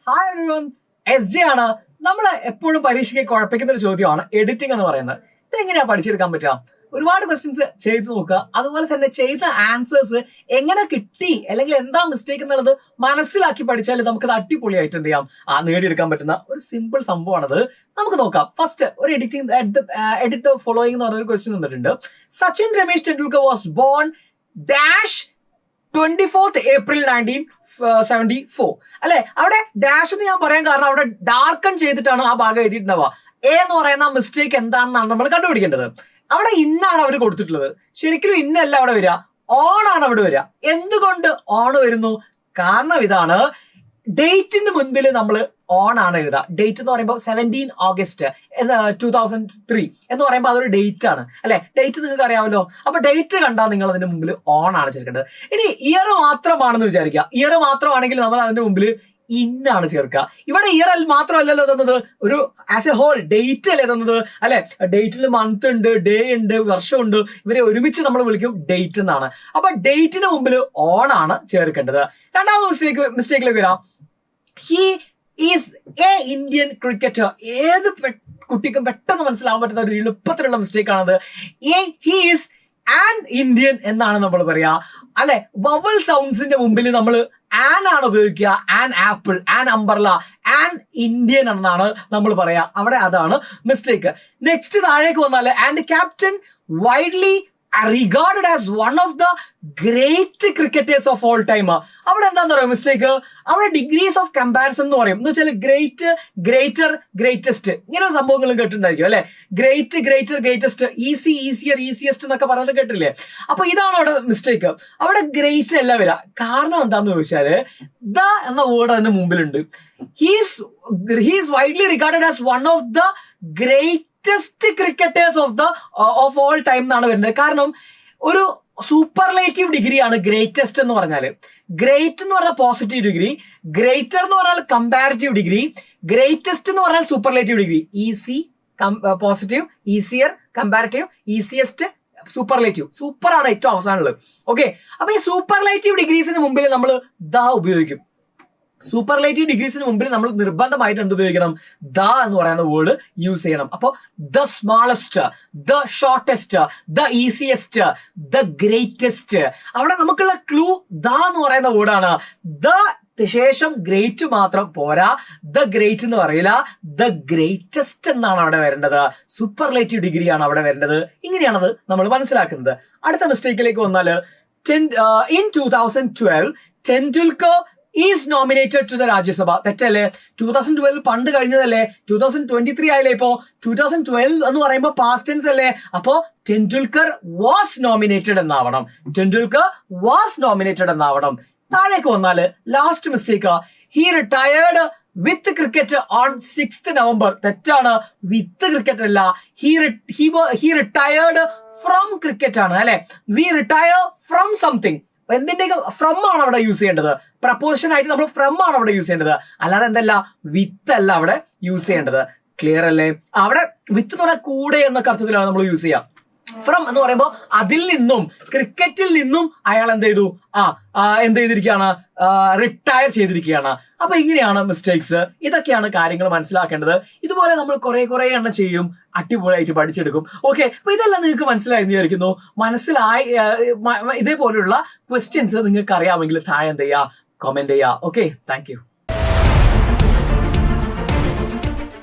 Hi everyone, SJ ആണ്. നമ്മൾ എപ്പോഴും പരീക്ഷയ്ക്ക് കുഴപ്പിക്കുന്ന ഒരു ചോദ്യമാണ് എഡിറ്റിംഗ് എന്ന് പറയുന്നത്. ഇതെങ്ങനെയാ പഠിച്ചെടുക്കാൻ പറ്റുക? ഒരുപാട് ക്വസ്റ്റ്യൻസ് ചെയ്ത് നോക്കുക, അതുപോലെ തന്നെ ചെയ്ത ആൻസേഴ്സ് എങ്ങനെ കിട്ടി അല്ലെങ്കിൽ എന്താ മിസ്റ്റേക്ക് എന്നുള്ളത് മനസ്സിലാക്കി പഠിച്ചാൽ നമുക്കത് അടിപൊളിയായിട്ട് എന്ത് ചെയ്യാം നേടിയെടുക്കാൻ പറ്റുന്ന ഒരു സിമ്പിൾ സംഭവമാണത്. നമുക്ക് നോക്കാം. ഫസ്റ്റ് ഒരു എഡിറ്റ് ദ ഫോളോയിങ് എന്ന് പറഞ്ഞൊരു ക്വസ്റ്റ്യൻ തന്നിട്ടുണ്ട്. Sachin Ramesh Tendulkar was born dash 24th April 1974 അല്ലെ. അവിടെ ഡാഷ് എന്ന് ഞാൻ പറയാൻ കാരണം അവിടെ ഡാർക്കൺ ചെയ്തിട്ടാണ് ആ ഭാഗം എഴുതിയിട്ടുണ്ടാവുക. എ എന്ന് പറയുന്ന മിസ്റ്റേക്ക് എന്താണെന്നാണ് നമ്മൾ കണ്ടുപിടിക്കേണ്ടത്. അവിടെ ഇന്നാണ് അവർ കൊടുത്തിട്ടുള്ളത്. ശരിക്കും ഇന്നല്ല അവിടെ വരിക, ഓൺ ആണ് അവിടെ വരിക. എന്തുകൊണ്ട് ഓൺ വരുന്നു? കാരണം ഇതാണ്, ഡേറ്റിന് മുൻപിൽ നമ്മൾ ഓൺ ആണ് എഴുതുക. ഡേറ്റ് എന്ന് പറയുമ്പോൾ 17 August 2003 എന്ന് പറയുമ്പോൾ അതൊരു ഡേറ്റ് ആണ് അല്ലെ. ഡേറ്റ് നിങ്ങൾക്ക് അറിയാമല്ലോ. അപ്പൊ ഡേറ്റ് കണ്ടാൽ നിങ്ങൾ അതിന്റെ മുമ്പിൽ ഓൺ ആണ് ചേർക്കേണ്ടത്. ഇനി ഇയർ മാത്രമാണെന്ന് വിചാരിക്കുക. ഇയർ മാത്രമാണെങ്കിൽ നമ്മൾ അതിന്റെ മുമ്പിൽ ഇന്നാണ് ചേർക്കുക. ഇവിടെ ഇയർ മാത്രമല്ലല്ലോ തന്നത്, ഒരു ആസ് എ ഹോൾ ഡേറ്റ് അല്ലേ തന്നത് അല്ലെ. ഡേറ്റിൽ മന്ത് ഉണ്ട്, ഡേ ഉണ്ട്, വർഷമുണ്ട്. ഇവരെ ഒരുമിച്ച് നമ്മൾ വിളിക്കും ഡേറ്റ് എന്നാണ്. അപ്പൊ ഡേറ്റിന് മുമ്പിൽ ഓൺ ആണ് ചേർക്കേണ്ടത്. രണ്ടാമത്തെ മിസ്റ്റേക്കിലേക്ക് വരാം. He is A Indian cricketer. ഏത് കുട്ടിക്കും പെട്ടെന്ന് മനസ്സിലാവാൻ പറ്റുന്ന ഒരു എളുപ്പത്തിലുള്ള മിസ്റ്റേക്ക് ആണത്. ഹി ഈസ് ആൻ ഇന്ത്യൻ എന്നാണ് നമ്മൾ പറയാ അല്ലെ. വവൽ സൗണ്ട്സിന്റെ മുമ്പിൽ നമ്മൾ ആൻ ആണ് ഉപയോഗിക്കുക. An apple, an umbrella, an Indian എന്നാണ് നമ്മൾ പറയാ. അവിടെ അതാണ് മിസ്റ്റേക്ക്. നെക്സ്റ്റ് താഴേക്ക് വന്നാൽ and captain widely regarded as one of the great cricketers of all time. അവിടെ എന്താന്ന് പറയുക മിസ്റ്റേക്ക്? അവിടെ ഡിഗ്രീസ് ഓഫ് കമ്പാരിസൺ എന്ന് പറയും. എന്ന് വെച്ചാൽ ഗ്രേറ്റ്, ഗ്രേറ്റർ, ഗ്രേറ്റസ്റ്റ് ഇങ്ങനെ സംഭവങ്ങളും കേട്ടിട്ടുണ്ടായിരിക്കും അല്ലെ. Great, greater, greatest, easy, easier, easiest എന്നൊക്കെ പറഞ്ഞിട്ട് കേട്ടില്ലേ. അപ്പൊ ഇതാണ് അവിടെ മിസ്റ്റേക്ക്. അവിടെ ഗ്രേറ്റ് അല്ല വരിക. കാരണം എന്താന്ന് ചോദിച്ചാല് ദ എന്ന വേർഡ് അതിന്റെ മുമ്പിലുണ്ട്. He's widely regarded as one of the greatest cricketers of all time എന്നാണ് വരുന്നത്. കാരണം ഒരു സൂപ്പർലേറ്റീവ് ഡിഗ്രിയാണ് ഗ്രേറ്റസ്റ്റ് എന്ന് പറഞ്ഞാൽ. ഗ്രേറ്റ് എന്ന് പറഞ്ഞാൽ പോസിറ്റീവ് ഡിഗ്രി, ഗ്രേറ്റർ എന്ന് പറഞ്ഞാൽ കമ്പാരിറ്റീവ് ഡിഗ്രി, ഗ്രേറ്റസ്റ്റ് എന്ന് പറഞ്ഞാൽ superlative degree. Easy, positive, easier, comparative, easiest, superlative. Super ആണ് ഏറ്റവും അവസാനമുള്ളത്. ഓക്കെ, അപ്പൊ ഈ സൂപ്പർലേറ്റീവ് ഡിഗ്രീസിന് മുമ്പിൽ നമ്മൾ ദ ഉപയോഗിക്കും. സൂപ്പർലേറ്റീവ് ഡിഗ്രീസിന് മുമ്പിൽ നമ്മൾ നിർബന്ധമായിട്ട് എന്ത് ഉപയോഗിക്കണം? ദ എന്ന് പറയുന്ന വേർഡ് യൂസ് ചെയ്യണം. അപ്പൊ the smallest, the shortest, the easiest, the greatest. അവിടെ നമുക്കുള്ള ക്ലൂ ദ എന്ന് പറയുന്ന വേർഡാണ്. ദ ശേഷം ഗ്രേറ്റ് മാത്രം പോരാ, ദ ഗ്രേറ്റ് എന്ന് പറയില്ല, ദ ഗ്രേറ്റസ്റ്റ് എന്നാണ് അവിടെ വരേണ്ടത്. സൂപ്പർലേറ്റീവ് ഡിഗ്രിയാണ് അവിടെ വരേണ്ടത്. ഇങ്ങനെയാണത് നമ്മൾ മനസ്സിലാക്കുന്നത്. അടുത്ത മിസ്റ്റേക്കിലേക്ക് വന്നാല് in 2012 Tendulkar is nominated to the Rajya Sabha. തെറ്റല്ലേ? 2012 പണ്ട് കഴിഞ്ഞതല്ലേ, 2023 ആയില്ലേ. ഇപ്പോ 2012 എന്ന് പറയുമ്പോൾ പാസ്റ്റ് ടെൻസ് അല്ലേ. അപ്പോ ടെണ്ടുൽക്കർ വാസ് നോമിനേറ്റഡ് എന്നാവണം. ടെണ്ടുൽക്കർ വാസ് നോമിനേറ്റഡ് എന്നാവണം. താഴേക്ക് വന്നാല് last mistake, he retired with cricket on 6th November. തെറ്റാണ്. വിത്ത് ക്രിക്കറ്റ് അല്ല, ഹി റിട്ടയർഡ് ഫ്രം ക്രിക്കറ്റ് ആണ് അല്ലെ. We retire from something. എന്തിന്റെ ഫ്രം ആണ് അവിടെ യൂസ് ചെയ്യേണ്ടത്. പ്രപ്പോസിഷൻ ആയിട്ട് നമ്മൾ ഫ്രം ആണ് അവിടെ യൂസ് ചെയ്യേണ്ടത്, അല്ലാതെ എന്തല്ല വിത്ത് അല്ല അവിടെ യൂസ് ചെയ്യേണ്ടത്. ക്ലിയർ അല്ലേ? അവിടെ വിത്ത് എന്ന് പറഞ്ഞാൽ കൂടെ എന്നൊക്കെ അർത്ഥത്തിലാണ് നമ്മൾ യൂസ് ചെയ്യാം. ഫ്രം എന്ന് പറയുമ്പോൾ അതിൽ നിന്നും, ക്രിക്കറ്റിൽ നിന്നും അയാൾ എന്ത് ചെയ്തു? എന്ത് ചെയ്തിരിക്കുകയാണ്? റിട്ടയർ ചെയ്തിരിക്കുകയാണ്. അപ്പൊ ഇങ്ങനെയാണ് മിസ്റ്റേക്സ്. ഇതൊക്കെയാണ് കാര്യങ്ങൾ മനസ്സിലാക്കേണ്ടത്. ഇതുപോലെ നമ്മൾ കുറെ എണ്ണം ചെയ്യും, അടിപൊളിയായിട്ട് പഠിച്ചെടുക്കും. ഓക്കെ, അപ്പൊ ഇതെല്ലാം നിങ്ങൾക്ക് മനസ്സിലായെന്ന് വിചാരിക്കുന്നു. ഇതേപോലെയുള്ള ക്വസ്റ്റ്യൻസ് നിങ്ങൾക്ക് അറിയാമെങ്കിൽ താഴെ എന്ത് ചെയ്യുക? കമന്റ് ചെയ്യുക. Okay, thank you.